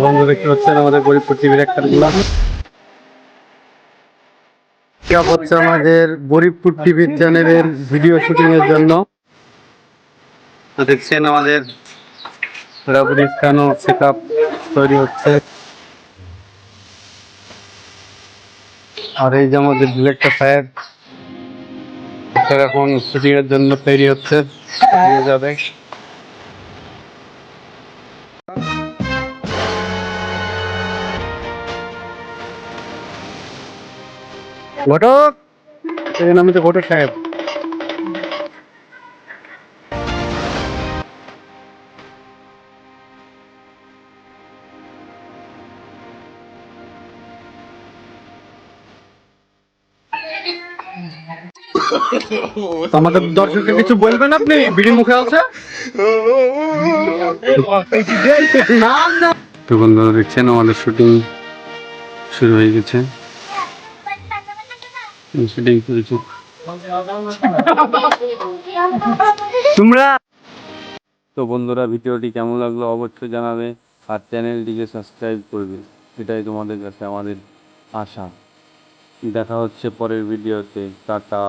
বন্ধু দেখতে পাচ্ছেন আমাদের গরিবপুর টিভির একটা হচ্ছে আমাদের গরিবপুর টিভির চ্যানেলের ভিডিও শুটিং এর জন্য। তো দেখছেন আমাদের সেটআপ তৈরি হচ্ছে। আর এই যে আমাদের ডিরেক্টর সাহেব এখন শুটিং এর জন্য তৈরি হচ্ছে, যাবে। ঘটক, এখানে আমি তো ঘটক সাহেব। আমাদের দর্শককে কিছু বলবেন আপনি? বিড়ি মুখে আছে। তো বন্ধুরা দেখছেন আমাদের শুটিং শুরু হয়ে গেছে। শুটিং চলছে। তোমরা তো বন্ধুরা ভিডিওটি কেমন লাগলো অবশ্যই জানাবে, আর চ্যানেলটিকে সাবস্ক্রাইব করবে, এটাই তোমাদের কাছে আমাদের আশা। দেখা হচ্ছে পরের ভিডিওতে। টাটা।